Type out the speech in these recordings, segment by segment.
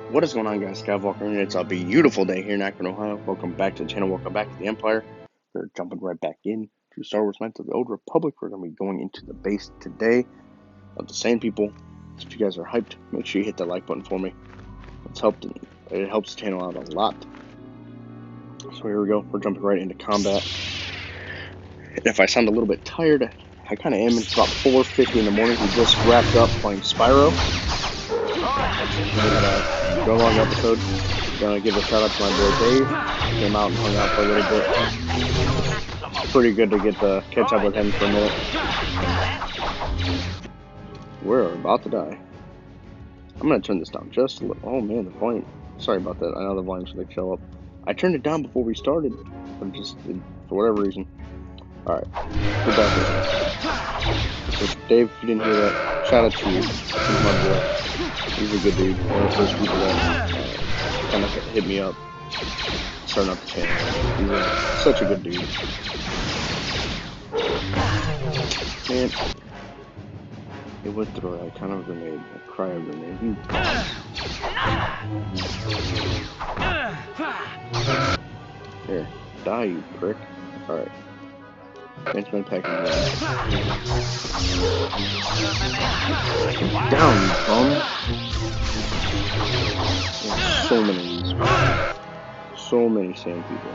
What is going on, guys? Skywalker, and it's a beautiful day here in Akron, Ohio. Welcome back to the channel. Welcome back to the Empire. We're jumping right back in to Star Wars Knights of the Old Republic. We're going to be going into the base today of the Sand People. So if you guys are hyped, make sure you hit that like button for me. It helps the channel out a lot. So here we go. We're jumping right into combat. And if I sound a little bit tired, I kind of am. It's about 4:50 in the morning. We just wrapped up playing Spyro. We had a go long episode. Gonna give a shout out to my boy Dave. Came out and hung out for a little bit. It's pretty good to get to catch up with him for a minute. We're about to die. I'm gonna turn this down just a little. Oh man, the volume. Sorry about that. I know the volume should show up. I turned it down before we started, but for whatever reason. All right, we're back. So Dave, if you didn't hear that, shout out to you. He's my boy. He's a good dude. One of the first people that kind of hit me up, starting up the channel. He's such a good dude. Man, it went through a kind of grenade, a cryo grenade. Here, die, you prick. Alright. Benjamin packing down, you bum. There's so many of these. So many sand people.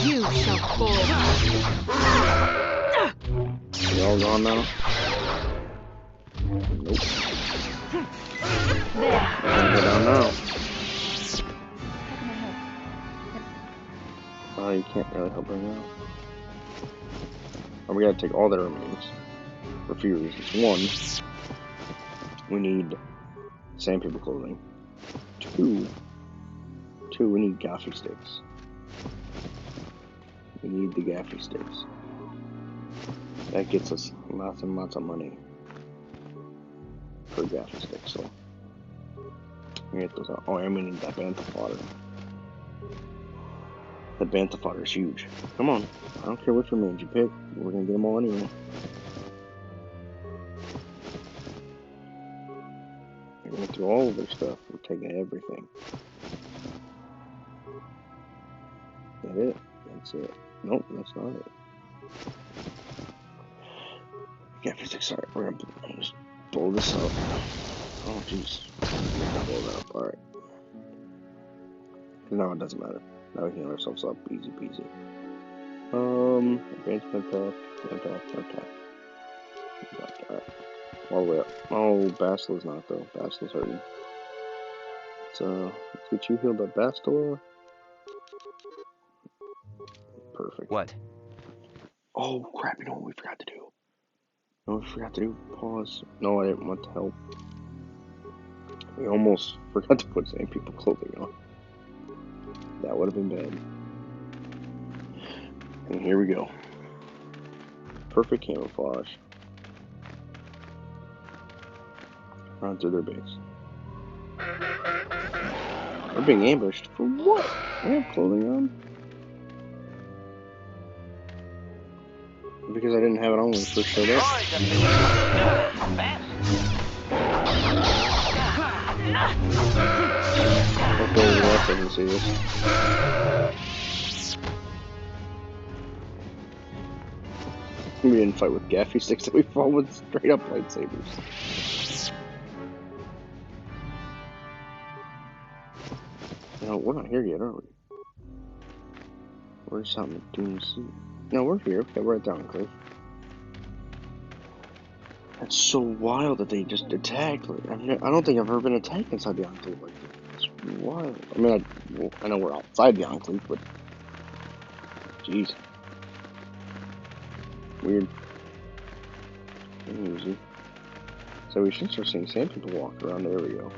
You shall fall. They all gone now? Nope. There. Go down now. Oh, you can't really help right now. Oh, we gotta take all their remains for a few reasons. One, we need sand people clothing. Two, we need gaffy sticks. We need the gaffy sticks. That gets us lots and lots of money for gaffy sticks. So we get those out. Oh, and we need that bantha fodder. The bantha fodder is huge. Come on, I don't care which remains you pick. We're gonna get them all anyway. We're going through all of their stuff. We're taking everything. Is that it? That's it. Nope, that's not it. Yeah, physics. Sorry, we're gonna just blow this up. Oh, jeez. Blow that up. Alright. Now it doesn't matter. Now we can heal ourselves up. Easy peasy. Advancement attack. Alright. All the way up. Oh, Basila's not though. Basila's hurting. Let's get you healed up, Bastila. Perfect. What? Oh crap, you know what we forgot to do? No, we forgot to do pause. No, I didn't want to help. We almost forgot to put sand people clothing on. That would have been bad. And here we go. Perfect camouflage. Run through their base. We're being ambushed. For what? We have clothing on. Because I didn't have it on when we first showed up. Hopefully the rest doesn't see this. We didn't fight with gaffy sticks, we fought with straight up lightsabers. No, we're not here yet, are we? Where's something to do? No, we're here. Okay, we're at the Enclave. That's so wild that they just attacked. Like, I don't think I've ever been attacked inside the Enclave like that. It's wild. I mean, I know we're outside the Enclave, but jeez, weird. Easy. So we should start seeing sand people walk around. There we go.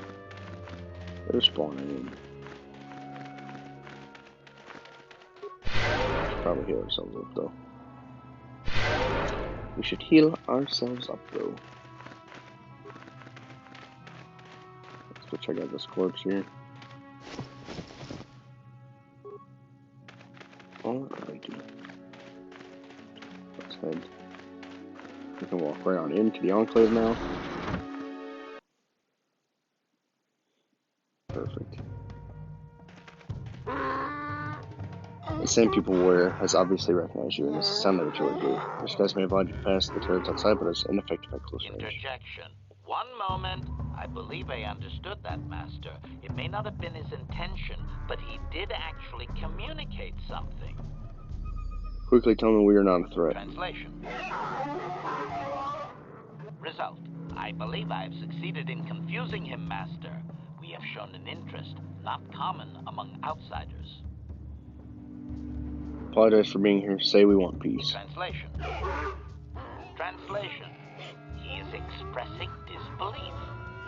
They're spawning in. Probably heal ourselves up though. We should heal ourselves up though. Let's go check out this corpse here. Alrighty. Let's head. We can walk right on into the Enclave now. The same people wear has obviously recognized you, and this is sound that you are Griff. This guys may have allowed you to pass the turrets outside, but it's ineffective at close range. Interjection. One moment. I believe I understood that, Master. It may not have been his intention, but he did actually communicate something. Quickly tell me we are not a threat. Translation. Result. I believe I have succeeded in confusing him, Master. We have shown an interest not common among outsiders. Apologize for being here. Say we want peace. Translation. Translation. He is expressing disbelief,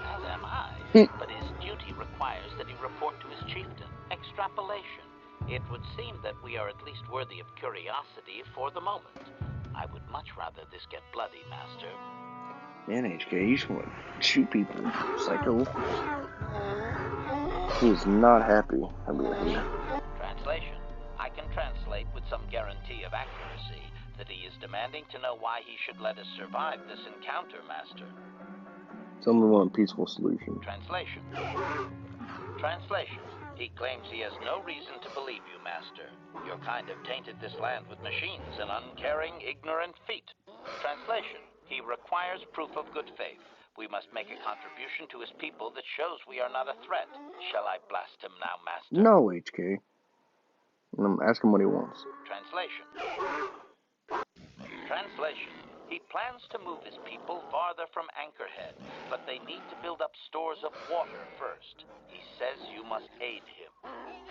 as am I, but his duty requires that he report to his chieftain. Extrapolation. It would seem that we are at least worthy of curiosity for the moment. I would much rather this get bloody, Master. Man, HK, you just want to shoot people. Psycho. He is not happy that we are here. Translation. I can translate with some guarantee of accuracy that he is demanding to know why he should let us survive this encounter, Master. Tell me we want a peaceful solution. Translation. Translation. He claims he has no reason to believe you, Master. Your kind have tainted this land with machines and uncaring, ignorant feet. Translation. He requires proof of good faith. We must make a contribution to his people that shows we are not a threat. Shall I blast him now, Master? No, HK. Ask him what he wants. Translation. Translation. He plans to move his people farther from Anchorhead, but they need to build up stores of water first. He says you must aid him.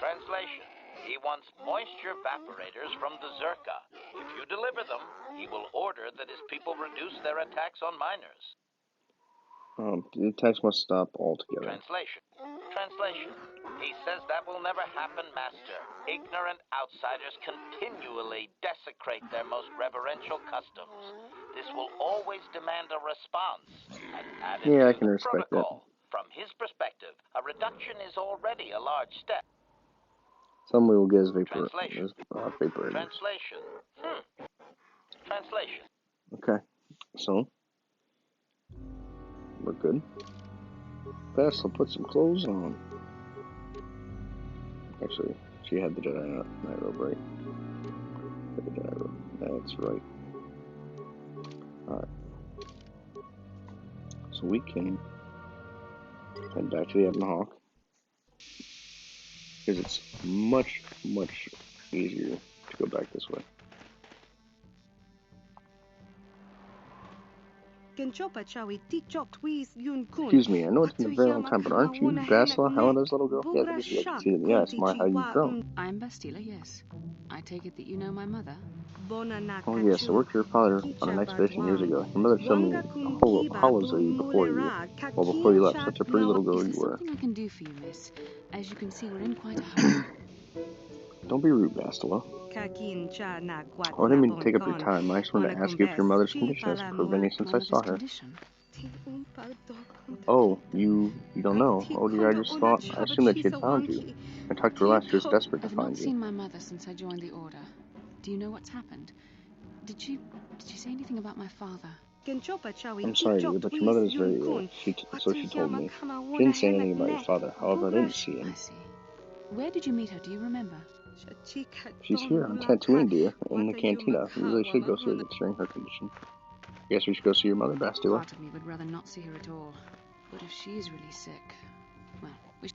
Translation. He wants moisture evaporators from the Zerka. If you deliver them, he will order that his people reduce their attacks on miners. The attacks must stop altogether. Translation. Translation. He says that will never happen, Master. Ignorant outsiders continually desecrate their most reverential customs. This will always demand a response. And added Yeah, I to can the respect protocol. From his perspective, a reduction is already a large step. Somebody will get his vapor. Translation. Vapor. Translation. Translation. Okay, so we're good. Best, I'll put some clothes on. Actually, she had the Jedi Night robe, right? The Jedi robe. That's right. Alright. So we can head back to the Ebon Hawk. Because it's much, much easier to go back this way. Excuse me, I know it's been a very long time, but aren't you Bastila, Helena's little girl? Yeah, I can see it in the eyes. My, how you've grown. I'm Bastila, yes. I take it that you know my mother. Oh yes, I worked with your father on an expedition years ago. Your mother showed me hollows of you before you left. Such a pretty little girl Is you there were. something I can do for you, miss? As you can see, we're in quite a hurry. Don't be rude, Bastila. Oh, I didn't mean to take up your time. I just wanted to ask you if your mother's condition has improved any since I saw her. Oh, you don't know. Oh dear, I assumed that she had found you. I talked to her last, she was desperate to I've find not you. seen my mother since I joined the Order. Do you know what's happened? Did she say anything about my father? I'm sorry, dear, but your mother is very ill. So she told me. She didn't say anything about your father. However, I didn't see him. I see. Where did you meet her? Do you remember? She's here on Tatooine, dear, in the cantina. We really should go see her considering her condition. I guess we should go see your mother, Bastila. Part of me would rather not see her at all. But if she is really sick, well, we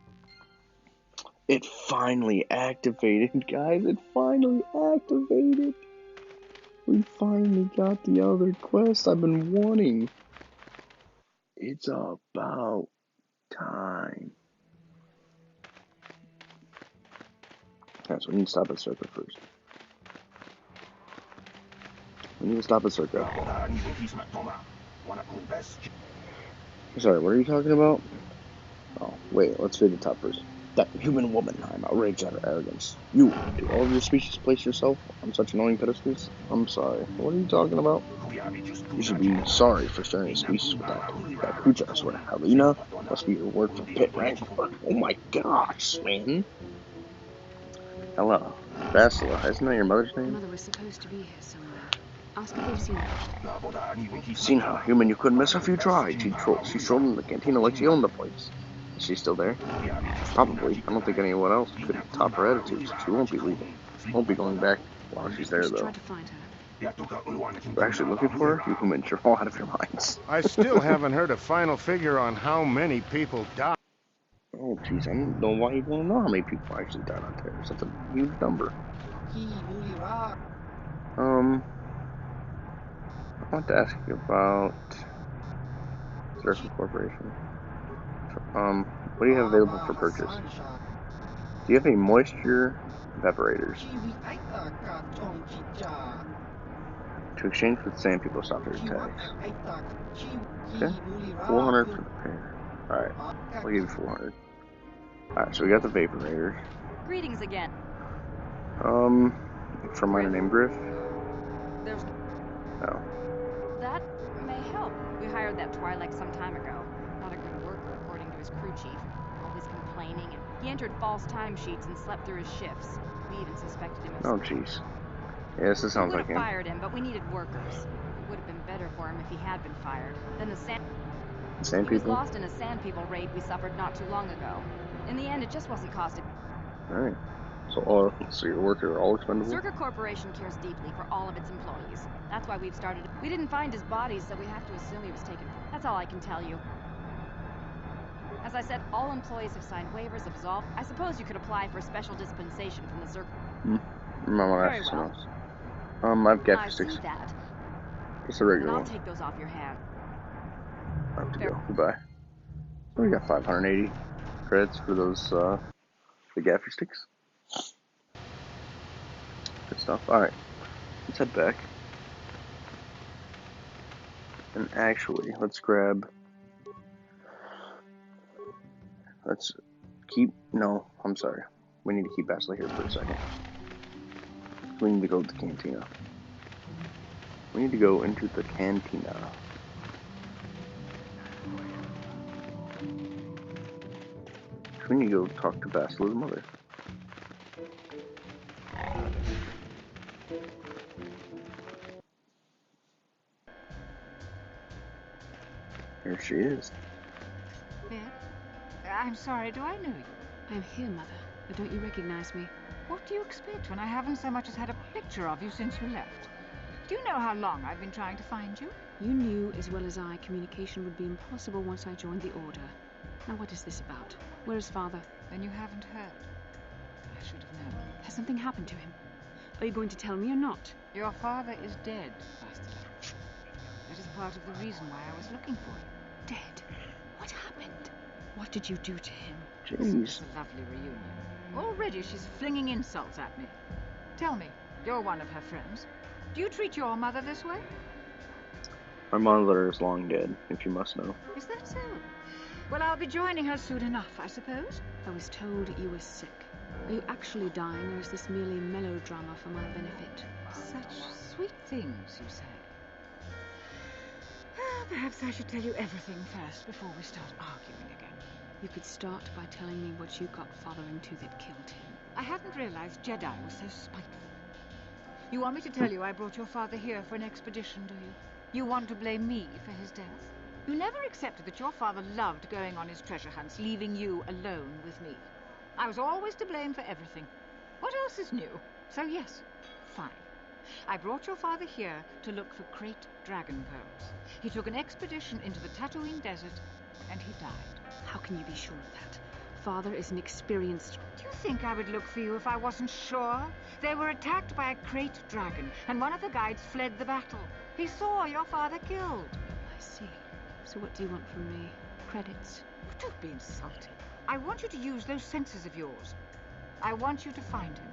It finally activated, guys. It finally activated. We finally got the other quest I've been wanting. It's about time. Alright, so we need to stop at Circa first. We need to stop at Circa. Sorry, what are you talking about? Oh, wait, let's read the top first. That human woman, I'm outraged at her arrogance. You, do all of your species place yourself on such annoying pedestals? I'm sorry, what are you talking about? You should be sorry for sharing a species with that creature, I swear. Helena must be your word for pit rank. Oh my gosh, man. Hello, Bastila, isn't that your mother's My name? mother was supposed to be here somewhere. Ask if they've seen her. Seen her, human, you couldn't miss her if you tried. She strolled in the cantina like she owned the place. Is she still there? Probably. I don't think anyone else could top her attitude, so she won't be leaving. Won't be going back while she's there, We should though. try to find her. You're actually looking for her? You humans, you're all out of your minds. I still haven't heard a final figure on how many people died. Oh, jeez, I don't know why you want to know how many people actually died on terrorists. That's a huge number. I want to ask you about Circle Corporation. What do you have available for purchase? Do you have any moisture evaporators to exchange with sand people to stop their attacks? Okay, 400 for the pair. Alright, I'll give you 400. Alright, so we got the vaporators. Greetings again. From my name Griff. There's... Oh. That may help. We hired that Twi'lek some time ago. Not a good worker, according to his crew chief. Always complaining, and he entered false timesheets and slept through his shifts. We even suspected him of... Oh, jeez. Yes, this sounds like him. We would have fired him, but we needed workers. It would have been better for him if he had been fired. Then the sand... Sand He was people? lost in a sand people raid we suffered not too long ago. In the end, it just wasn't costed. Alright. So your workers are all expendable? Zerka Corporation cares deeply for all of its employees. That's why we've started... We didn't find his body, so we have to assume he was taken. That's all I can tell you. As I said, all employees have signed waivers, absolved. I suppose you could apply for special dispensation from the Zerka... Very well. I've got I sticks. see that. Just a Then regular I'll one. take those off your hands. I have to go. Goodbye. So we got 580 credits for those, the gaffer sticks. Good stuff. Alright. Let's head back. And actually, let's grab... Let's keep... No, I'm sorry. We need to keep Ashley here for a second. We need to go to the cantina. We need to go into the cantina. We need to go talk to Basila's mother. Here she is. Beth? I'm sorry, do I know you? I'm here, Mother. But don't you recognize me? What do you expect when I haven't so much as had a picture of you since you left? Do you know how long I've been trying to find you? You knew as well as I communication would be impossible once I joined the Order. Now what is this about? Where is Father? Then you haven't heard. I should have known. Has something happened to him? Are you going to tell me or not? Your father is dead, Bastila. That is part of the reason why I was looking for you. Dead? What happened? What did you do to him? Jeez. It's a lovely reunion. Already she's flinging insults at me. Tell me, you're one of her friends. Do you treat your mother this way? My mother is long dead, if you must know. Is that so? Well, I'll be joining her soon enough, I suppose. I was told you were sick. Are you actually dying, or is this merely melodrama for my benefit? Such sweet things, you say. Perhaps I should tell you everything first before we start arguing again. You could start by telling me what you got Father into that killed him. I hadn't realized Jedi was so spiteful. You want me to tell you I brought your father here for an expedition, do you? You want to blame me for his death? You never accepted that your father loved going on his treasure hunts, leaving you alone with me. I was always to blame for everything. What else is new? So yes, fine. I brought your father here to look for great dragon pearls. He took an expedition into the Tatooine desert, and he died. How can you be sure of that? Father is an experienced... Do you think I would look for you if I wasn't sure? They were attacked by a great dragon, and one of the guides fled the battle. He saw your father killed. I see. So what do you want from me? Credits? Don't be insulting. I want you to use those senses of yours. I want you to find him.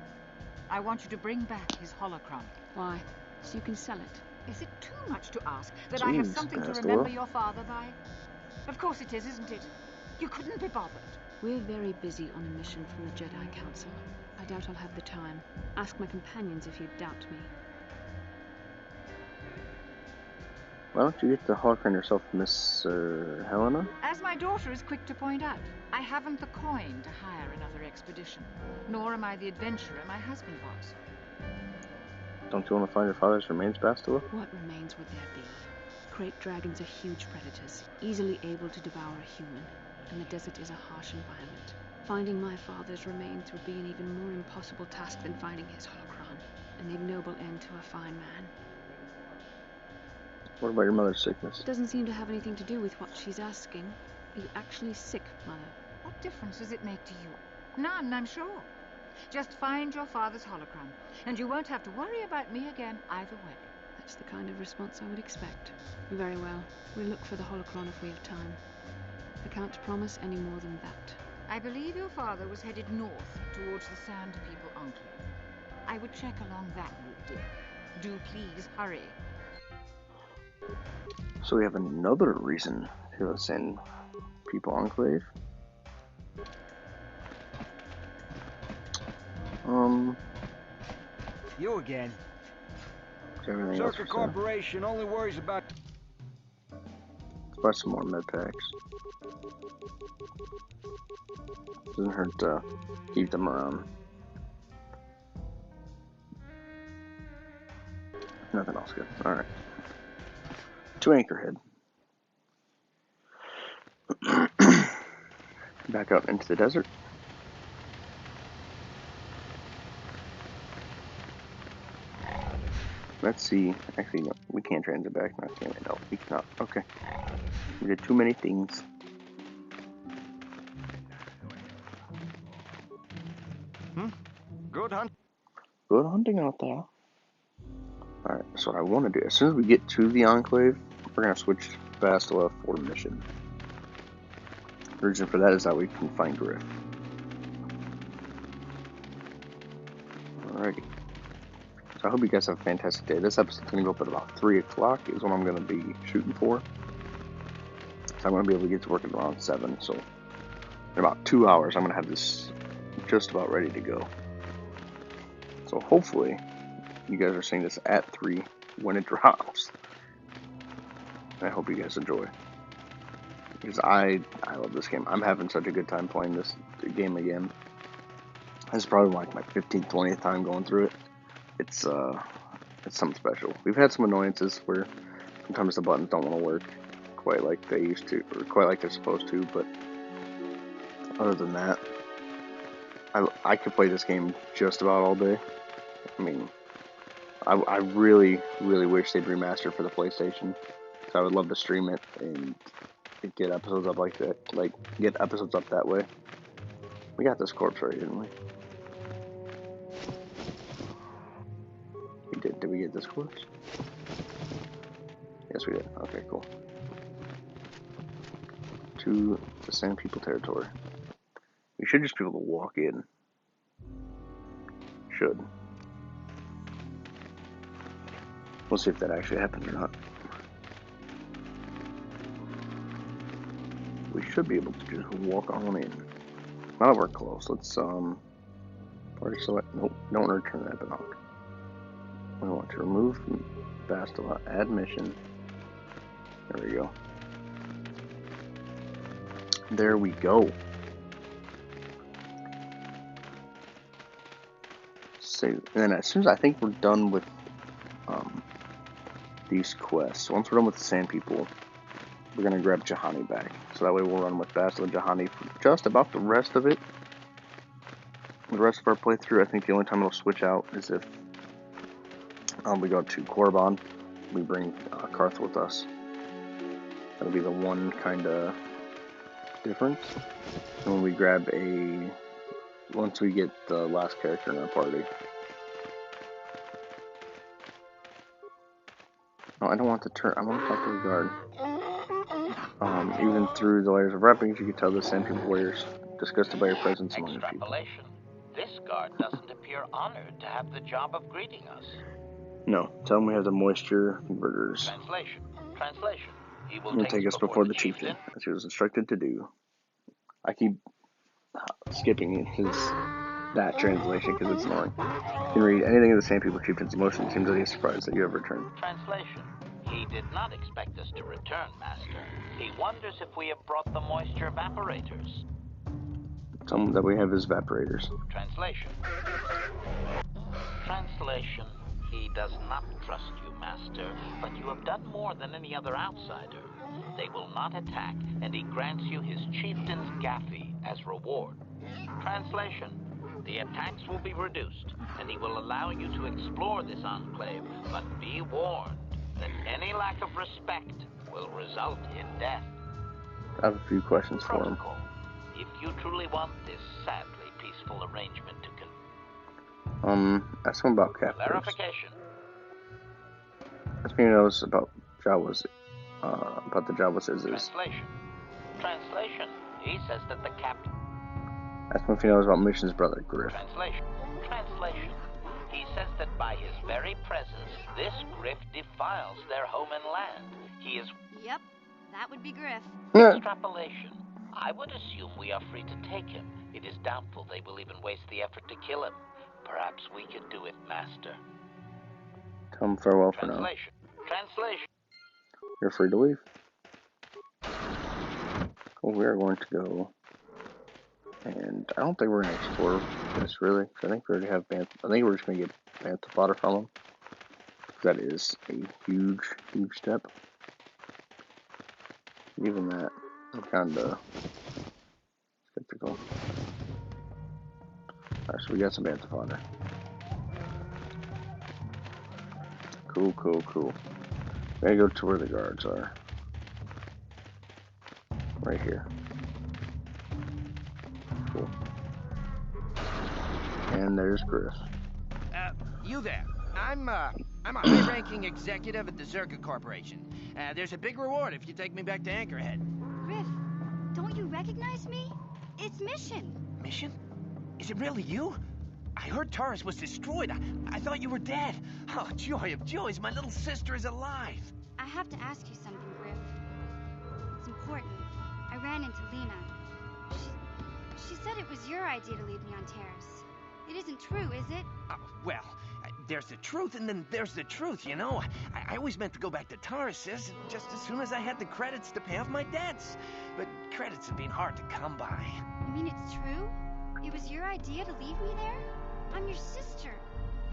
I want you to bring back his holocron. Why? So you can sell it? Is it too much to ask that I have something to remember your father by? Of course it is, isn't it? You couldn't be bothered. We're very busy on a mission from the Jedi Council. I doubt I'll have the time. Ask my companions if you doubt me. Why don't you get the holocron yourself, Miss Helena? As my daughter is quick to point out, I haven't the coin to hire another expedition. Nor am I the adventurer my husband was. Don't you want to find your father's remains, Bastila? What remains would there be? Crate dragons are huge predators, easily able to devour a human, and the desert is a harsh environment. Finding my father's remains would be an even more impossible task than finding his holocron, an ignoble end to a fine man. What about your mother's sickness? It doesn't seem to have anything to do with what she's asking. Are you actually sick, Mother? What difference does it make to you? None, I'm sure. Just find your father's holocron, and you won't have to worry about me again either way. That's the kind of response I would expect. Very well. We'll look for the holocron if we have time. I can't promise any more than that. I believe your father was headed north towards the Sand People Enclave. I would check along that route, dear. Do please hurry. So we have another reason to send people enclave. You again. Everything else Circuit Corporation only worries about... Let's buy some more med packs. Doesn't hurt to keep them around. Nothing else good. Alright. To Anchorhead. Back out into the desert. Let's see. Actually, no, we can't transit back. No, can we? No, we cannot. Okay. We did too many things. Good hunt. Good hunting out there. Alright, so what I want to do, as soon as we get to the Enclave, we're going to switch fast to a Ford mission. The reason for that is that we can find Griff. Alrighty. So I hope you guys have a fantastic day. This episode's going to go up at about 3 o'clock is what I'm going to be shooting for. So I'm going to be able to get to work at around 7. So in about 2 hours, I'm going to have this just about ready to go. So hopefully, you guys are seeing this at 3 when it drops. I hope you guys enjoy. Because I love this game. I'm having such a good time playing this game again. This is probably like my 15th, 20th time going through it. It's something special. We've had some annoyances where sometimes the buttons don't want to work quite like they used to, or quite like they're supposed to, but other than that, I could play this game just about all day. I mean, I really, really wish they'd remaster for the PlayStation, because I would love to stream it and get episodes up like that, get episodes up that way. We got this corpse right, didn't we? We did. Did we get this corpse? Yes, we did. Okay, cool. To the Sand People territory. We should just be able to walk in. Should. We'll see if that actually happens or not. We should be able to just walk on in. Now that we're close, let's party select. Nope, don't return that binoc. We want to remove Bastila, add mission. There we go. There we go. Save. And then as soon as I think we're done with these quests, once we're done with the Sand People, we're gonna grab Jahani back. So that way we'll run with Bastila and Jahani for just about the rest of it. The rest of our playthrough, I think the only time it'll switch out is if we go to Korriban, we bring Karth with us. That'll be the one kind of difference. And when we grab once we get the last character in our party. No, I don't want to turn. I want to talk to the guard. Even through the layers of wrappings, you can tell the Sand People warriors disgusted by your presence among your people. Extrapolation. This guard doesn't appear honored to have the job of greeting us. No, tell him we have the moisture converters. Translation. He will take us before the chieftain, as he was instructed to do. I keep skipping that translation because it's annoying. You can read anything of the Sand People chieftain's emotion. It seems that he's surprised that you have returned. Translation. He did not expect us to return, Master. He wonders if we have brought the moisture evaporators. Tell him that we have his evaporators. Translation. He does not trust you, Master, but you have done more than any other outsider. They will not attack, and he grants you his chieftain's gaffy as reward. Translation: the attacks will be reduced, and he will allow you to explore this enclave, but be warned that any lack of respect will result in death. I have a few questions for him. Protocol: if you truly want this sadly peaceful arrangement to continue. Ask him about captives. Clarification. Ask me knows about Jawas, about the Jawas is. Translation. He says that the captain. Ask him if he knows about Mission's brother, Griff. Translation. He says that by his very presence, this Griff defiles their home and land. He is. Yep, that would be Griff. Extrapolation. I would assume we are free to take him. It is doubtful they will even waste the effort to kill him. Perhaps we could do it, Master. Tell him farewell for now. Translation. You're free to leave. Well, we are going to go, and I don't think we're going to explore this really. I think we already have I think we're just going to get bantha fodder from him. That is a huge, huge step. Even that, I'm kind of skeptical. Alright, so we got some bantha fodder. Cool. We're gonna go to where the guards are. Right here. Cool. And there's Griff. You there. I'm a high-ranking executive at the Zerka Corporation. There's a big reward if you take me back to Anchorhead. Griff, don't you recognize me? It's Mission. Mission? Is it really you? I heard Taurus was destroyed. I thought you were dead. Oh, joy of joys, my little sister is alive. I have to ask you something, Griff. It's important. I ran into Lena. She said it was your idea to leave me on Terrace. It isn't true, is it? Well, there's the truth and then there's the truth, you know. I always meant to go back to Taurus just as soon as I had the credits to pay off my debts. But credits have been hard to come by. You mean it's true? It was your idea to leave me there? I'm your sister.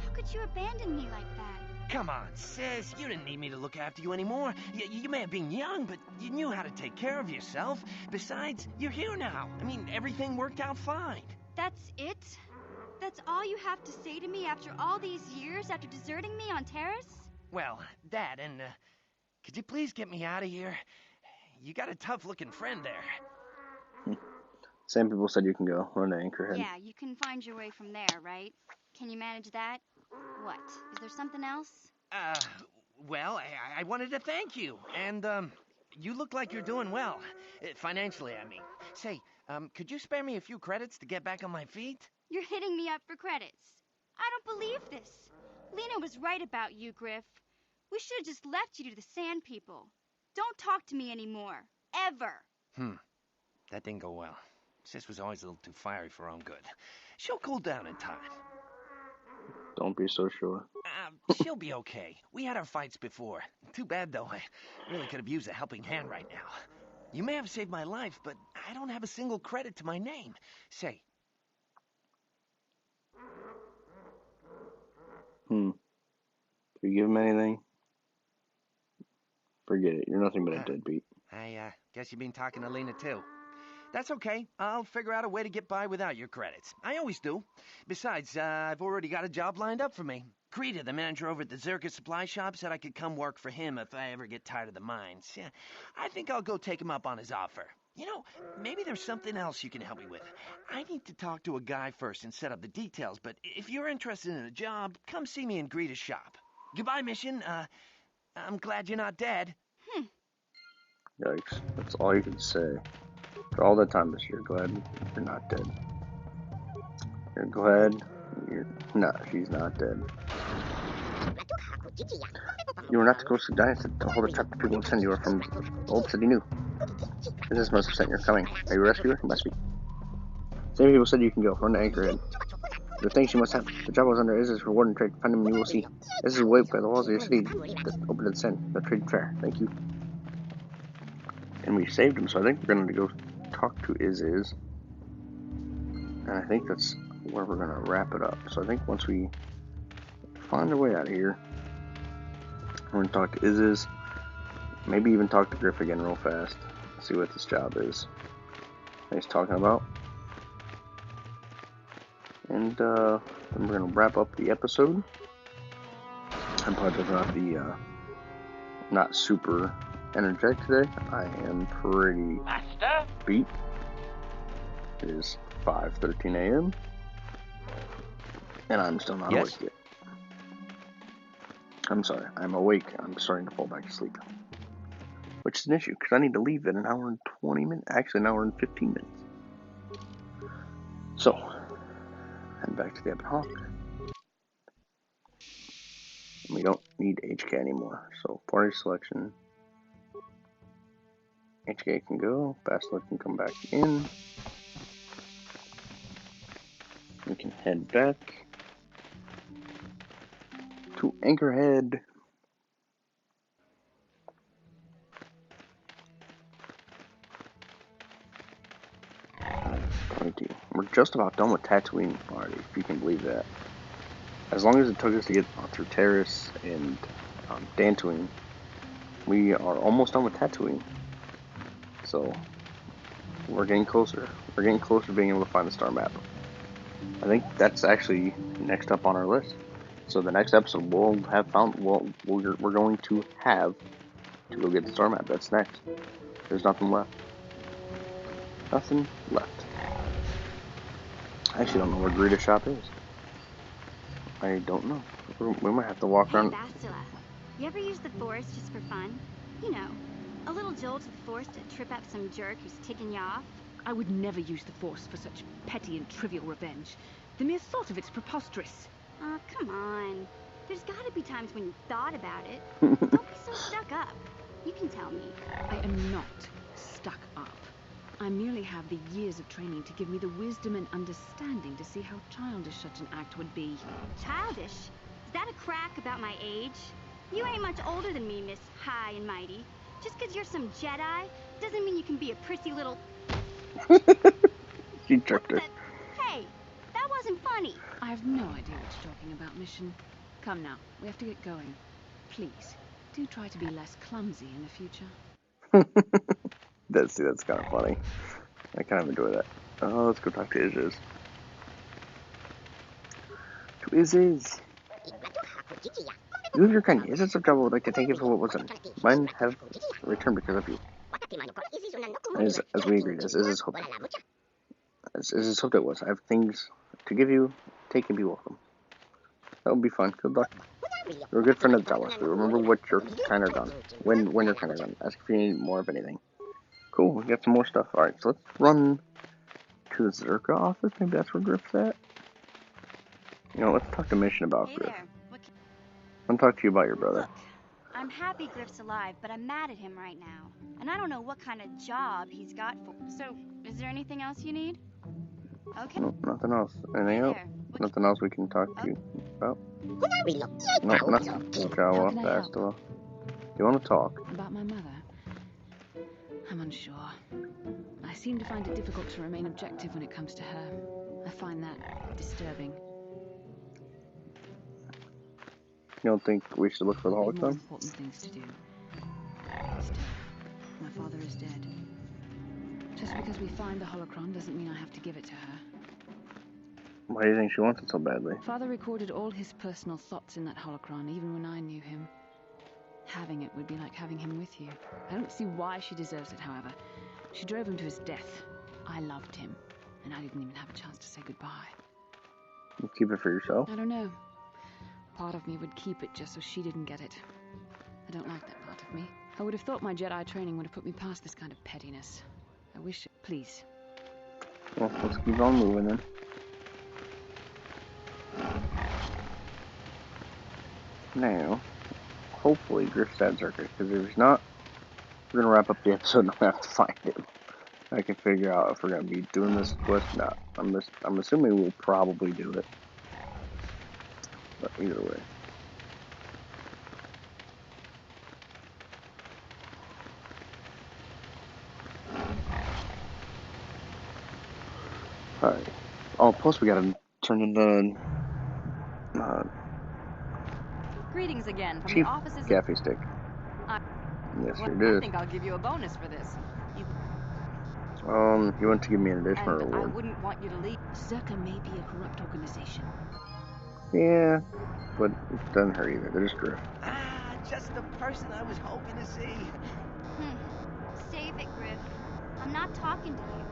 How could you abandon me like that? Come on, sis. You didn't need me to look after you anymore. You may have been young, but you knew how to take care of yourself. Besides, you're here now. I mean, everything worked out fine. That's it? That's all you have to say to me after all these years, after deserting me on Terrace? Well, that and, could you please get me out of here? You got a tough-looking friend there. Same people said you can go. Run to Anchorhead. Yeah, you can find your way from there, right? Can you manage that? What? Is there something else? Well, I wanted to thank you. And, you look like you're doing well. Financially, I mean. Say, could you spare me a few credits to get back on my feet? You're hitting me up for credits. I don't believe this. Lena was right about you, Griff. We should have just left you to the Sand People. Don't talk to me anymore. Ever. That didn't go well. Sis was always a little too fiery for her own good. She'll cool down in time. Don't be so sure. She'll be okay. We had our fights before. Too bad, though. I really could have used a helping hand right now. You may have saved my life, but I don't have a single credit to my name. Say. Do you give him anything? Forget it. You're nothing but a deadbeat. I guess you've been talking to Lena, too. That's okay. I'll figure out a way to get by without your credits. I always do. Besides, I've already got a job lined up for me. Krita, the manager over at the Zerka supply shop, said I could come work for him if I ever get tired of the mines. Yeah, I think I'll go take him up on his offer. You know, maybe there's something else you can help me with. I need to talk to a guy first and set up the details, but if you're interested in a job, come see me in Greta's shop. Goodbye, Mission. I'm glad you're not dead. Yikes. That's all you can say. For all that time this year, glad you're not dead. You're glad she's not dead. You were not the ghost of Dynasty to hold a trap the people would send you were from Old City New. Business must have sent you're coming. Are you a rescuer? You must be. Same people said you can go. Run to Anchorhead. The things you must have. The job was under Iz's reward and trade. Find him and you will see. This is a wait by the walls of your city that open to the send. The trade fair. Thank you. And we saved him, so I think we're going to go talk to Iz. And I think that's where we're going to wrap it up. So I think once we find a way out of here. I'm gonna talk to Isis. Maybe even talk to Griff again real fast. See what this job is that he's talking about. And then we're gonna wrap up the episode. I'm probably not super energetic today. I am pretty Master? beat. It is 5:13 a.m. and I'm still not awake yet. I'm sorry, I'm awake. I'm starting to fall back to sleep. Which is an issue, because I need to leave in an hour and 20 minutes. Actually, an hour and 15 minutes. So, head back to the Ebon Hawk. We don't need HK anymore. So, party selection. HK can go. Basilisk can come back in. We can head back to Anchorhead. We're just about done with Tatooine already, if you can believe that. As long as it took us to get through Terrace and Dantooine, we are almost done with Tatooine. So, we're getting closer. We're getting closer to being able to find the star map. I think that's actually next up on our list. So the next episode we'll have found. We're going to have to go get the star map. That's next. There's nothing left. Nothing left. I actually don't know where Greta's shop is. I don't know. We might have to walk around. Hey, Bastila. You ever use the Force just for fun? You know, a little jolt of the Force to trip up some jerk who's ticking you off? I would never use the Force for such petty and trivial revenge. The mere thought of it's preposterous. Oh, come on. There's gotta be times when you thought about it. Don't be so stuck up. You can tell me. I am not stuck up. I merely have the years of training to give me the wisdom and understanding to see how childish such an act would be. Childish? Is that a crack about my age? You ain't much older than me, Miss High and Mighty. Just 'cause you're some Jedi doesn't mean you can be a prissy little... She tricked her. Hey, that wasn't funny. I have no idea what you're talking about, Mission. Come now, we have to get going. Please, do try to be less clumsy in the future. That's kind of funny. I kind of enjoy that. Let's go talk to Isis. To Isis. You and your kind Isis of trouble would like to thank you for what was done. Mine have returned because of you. As we agreed, as Isis hoped. As Isis hoped it was. I have things to give you. Take and be welcome. That would be fun. Good luck. You're a good friend of the Towers. We remember what you're kind of done. When you're kind of done. Ask if you need more of anything. Cool, we got some more stuff. Alright, so let's run to the Zerka office. Maybe that's where Griff's at. You know, let's talk to Mission about Hey Griff. there. I'll talk to you about your brother. Look, I'm happy Griff's alive, but I'm mad at him right now. And I don't know what kind of job he's got for... So, is there anything else you need? Okay. No, nothing else. Anything else? Nothing else we can talk to you about? No, nothing. Jawa, Bastila. You want to talk? About my mother? I'm unsure. I seem to find it difficult to remain objective when it comes to her. I find that disturbing. You don't think we should look for the More holocron? important things to do. Still, my father is dead. Just because we find the holocron doesn't mean I have to give it to her. Why do you think she wants it so badly? Father recorded all his personal thoughts in that holocron, even when I knew him. Having it would be like having him with you. I don't see why she deserves it, however. She drove him to his death. I loved him, and I didn't even have a chance to say goodbye. You keep it for yourself? I don't know. Part of me would keep it just so she didn't get it. I don't like that part of me. I would have thought my Jedi training would have put me past this kind of pettiness. I wish... Please. Well, let's keep on moving then. Now, hopefully Griff's at Zerka, because if he's not, we're going to wrap up the episode and I'm going to have to find him. I can figure out if we're going to be doing this quest or not. I'm assuming we'll probably do it. But either way. Alright. Oh, plus we gotta turn in the Greetings again from Chief the offices Gaffy Stick. Yes, well, you I did. think I'll give you a bonus for this. You want to give me an additional And I reward? wouldn't want you to leave. Zerka may be a corrupt organization. Yeah, but it doesn't hurt either. They're just Griff. Ah, just the person I was hoping to see. Save it, Griff. I'm not talking to you.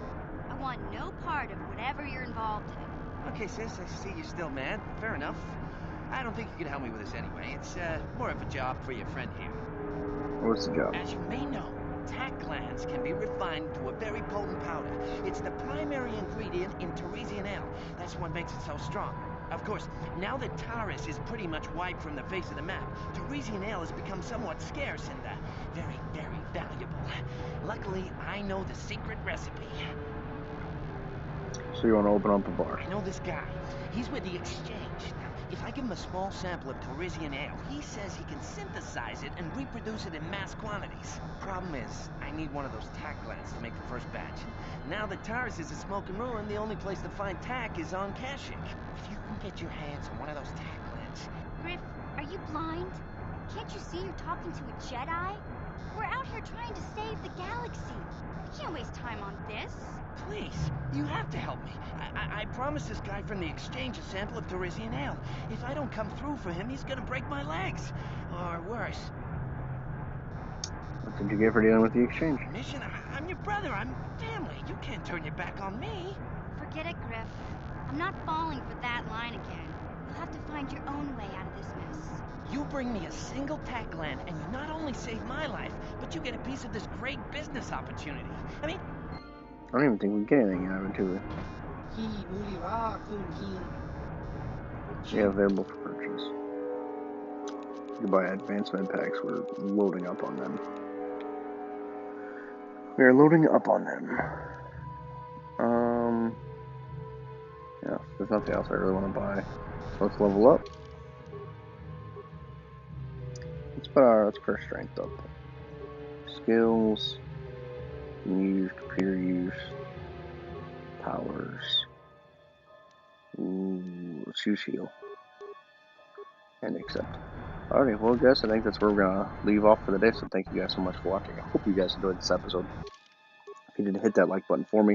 I want no part of whatever you're involved in. Okay, sis, I see you're still mad. Fair enough. I don't think you can help me with this anyway. It's more of a job for your friend here. What's the job? As you may know, tack glands can be refined to a very potent powder. It's the primary ingredient in Teresian ale. That's what makes it so strong. Of course, now that Taurus is pretty much wiped from the face of the map, Teresian ale has become somewhat scarce and very, very valuable. Luckily, I know the secret recipe. So you want to open up a bar? I know this guy. He's with the exchange. Now, if I give him a small sample of Teresian ale, he says he can synthesize it and reproduce it in mass quantities. Problem is, I need one of those tack glands to make the first batch. Now that Taurus is a smoking ruin, the only place to find tack is on Kashyyyk. If you can get your hands on one of those tack glands... Griff, are you blind? Can't you see you're talking to a Jedi? We're out here trying to save the galaxy. We can't waste time on this. Please, you have to help me. I promised this guy from the exchange a sample of Teresian ale. If I don't come through for him, he's gonna break my legs. Or worse. What did you get for dealing with the exchange? Mission? I'm your brother. I'm family. You can't turn your back on me. Forget it, Griff. I'm not falling for that line again. You'll have to find your own way out of this mess. You bring me a single tack gland, and you not only save my life, but you get a piece of this great business opportunity. I mean... I don't even think we get anything out of it, do we? Yeah, available for purchase. You buy advanced med packs. We're loading up on them. We are loading up on them. Yeah, there's nothing else I really want to buy. So let's level up. Let's put our strength up. Skills, use, computer use, powers. Ooh, let's use heal. And accept. Alrighty, well guys, I think that's where we're gonna leave off for the day, so thank you guys so much for watching. I hope you guys enjoyed this episode. If you did, hit that like button for me.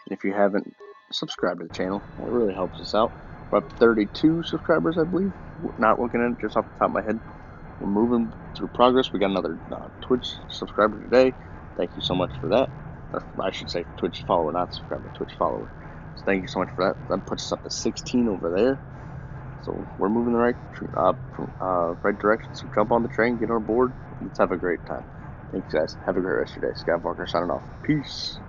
And if you haven't, subscribe to the channel. It really helps us out. We're up 32 subscribers, I believe. Not looking at it just off the top of my head. We're moving through progress. We got another Twitch subscriber today. Thank you so much for that. Or I should say Twitch follower, not subscriber, Twitch follower. So thank you so much for that. That puts us up to 16 over there. So we're moving the right direction. So jump on the train, get on board. Let's have a great time. Thanks, guys. Have a great rest of your day. Skywalker signing off. Peace.